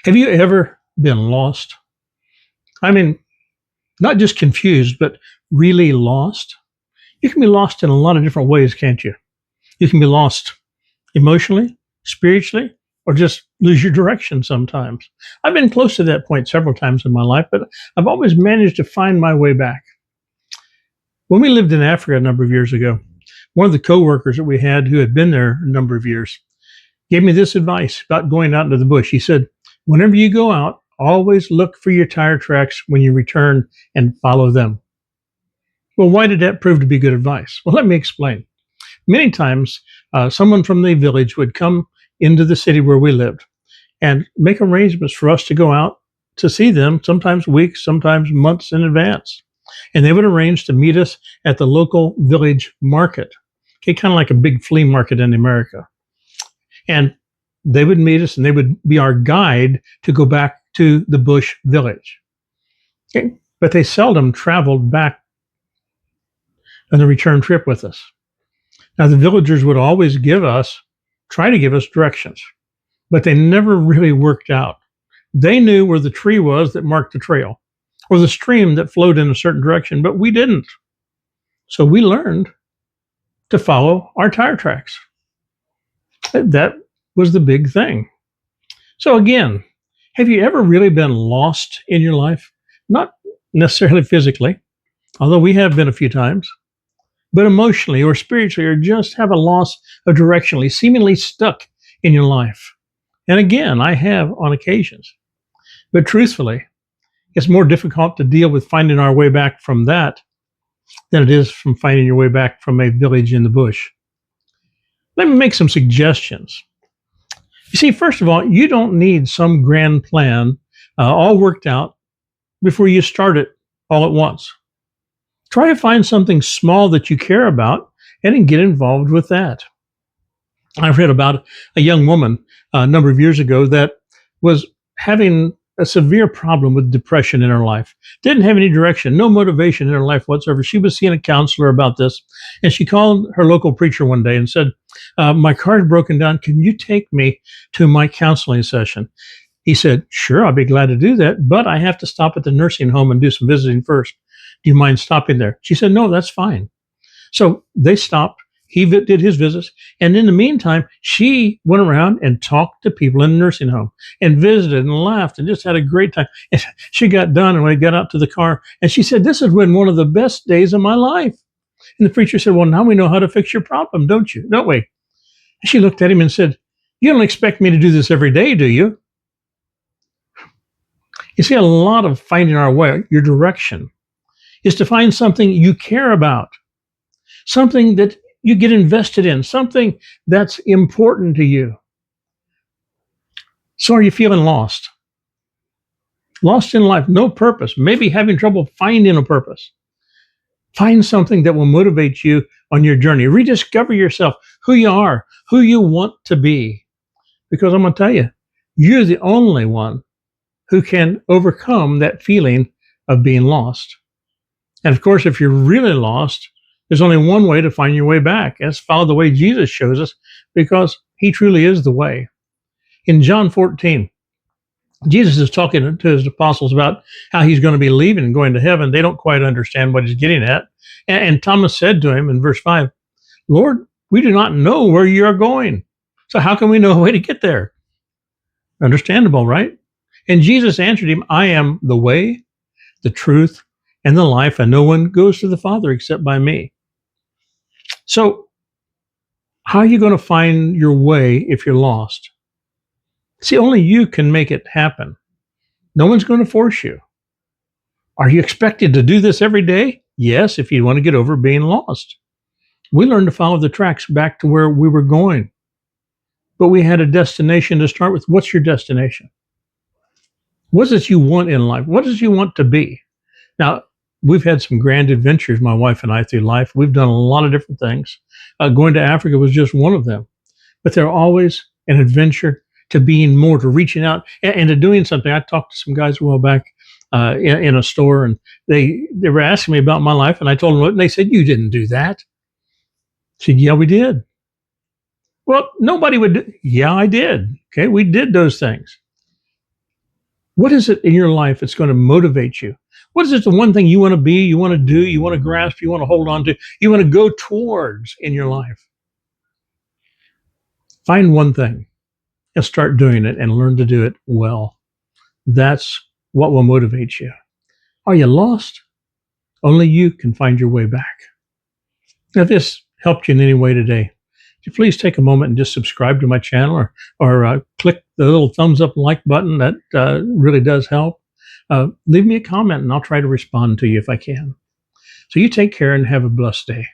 Have you ever been lost? I mean, not just confused, but really lost? You can be lost in a lot of different ways, can't you? You can be lost emotionally, spiritually, or just lose your direction sometimes. I've been close to that point several times in my life, but I've always managed to find my way back. When we lived in Africa a number of years ago, one of the coworkers that we had who had been there a number of years gave me this advice about going out into the bush. He said, whenever you go out, always look for your tire tracks when you return and follow them. Well, why did that prove to be good advice? Well, let me explain. Many times, someone from the village would come into the city where we lived and make arrangements for us to go out to see them, sometimes weeks, sometimes months in advance. And they would arrange to meet us at the local village market, okay, kind of like a big flea market in America. And they would meet us and they would be our guide to go back to the bush village. Okay? But they seldom traveled back on the return trip with us. Now, the villagers would always try to give us directions, but they never really worked out. They knew where the tree was that marked the trail or the stream that flowed in a certain direction, but we didn't. So we learned to follow our tire tracks. That was the big thing. So again, have you ever really been lost in your life? Not necessarily physically, although we have been a few times, but emotionally or spiritually, or just have a loss of directionally, seemingly stuck in your life. And again, I have on occasions. But truthfully, it's more difficult to deal with finding our way back from that than it is from finding your way back from a village in the bush. Let me make some suggestions. You see, first of all, you don't need some grand plan all worked out before you start it all at once. Try to find something small that you care about and then get involved with that. I've read about a young woman a number of years ago that was having a severe problem with depression in her life. Didn't have any direction, no motivation in her life whatsoever. She was seeing a counselor about this, and she called her local preacher one day and said, my car's broken down. Can you take me to my counseling session? He said, sure, I'll be glad to do that, but I have to stop at the nursing home and do some visiting first. Do you mind stopping there? She said, no, that's fine. So they stopped. He did his visits. And in the meantime, she went around and talked to people in the nursing home and visited and laughed and just had a great time. And she got done and when we got out to the car, and she said, this has been one of the best days of my life. And the preacher said, well, now we know how to fix your problem, don't you? Don't we? And she looked at him and said, you don't expect me to do this every day, do you? You see, a lot of finding our way, your direction, is to find something you care about, something that you get invested in, something that's important to you. So are you feeling lost? Lost in life, no purpose, maybe having trouble finding a purpose. Find something that will motivate you on your journey. Rediscover yourself, who you are, who you want to be. Because I'm going to tell you, you're the only one who can overcome that feeling of being lost. And of course, if you're really lost, there's only one way to find your way back. That's follow the way Jesus shows us, because he truly is the way. In John 14, Jesus is talking to his apostles about how he's going to be leaving and going to heaven. They don't quite understand what he's getting at. And Thomas said to him in verse 5, Lord, we do not know where you are going. So how can we know a way to get there? Understandable, right? And Jesus answered him, I am the way, the truth, and the life, and no one goes to the Father except by me. So how are you going to find your way if you're lost? See, only you can make it happen. No one's going to force you. Are you expected to do this every day? Yes, if you want to get over being lost. We learned to follow the tracks back to where we were going. But we had a destination to start with. What's your destination? What is it you want in life? What does you want to be? Now, we've had some grand adventures, my wife and I, through life. We've done a lot of different things. Going to Africa was just one of them. But they're always an adventure to being more, to reaching out and to doing something. I talked to some guys a while back in a store, and they were asking me about my life, and I told them what, and they said, you didn't do that. I said, yeah, we did. Well, nobody would do. Yeah, I did. Okay, we did those things. What is it in your life that's going to motivate you? What is it, the one thing you want to be, you want to do, you want to grasp, you want to hold on to, you want to go towards in your life? Find one thing and start doing it and learn to do it well. That's what will motivate you. Are you lost? Only you can find your way back. If this helped you in any way today, would you please take a moment and just subscribe to my channel, or click the little thumbs up like button. That really does help. Leave me a comment and I'll try to respond to you if I can. So you take care and have a blessed day.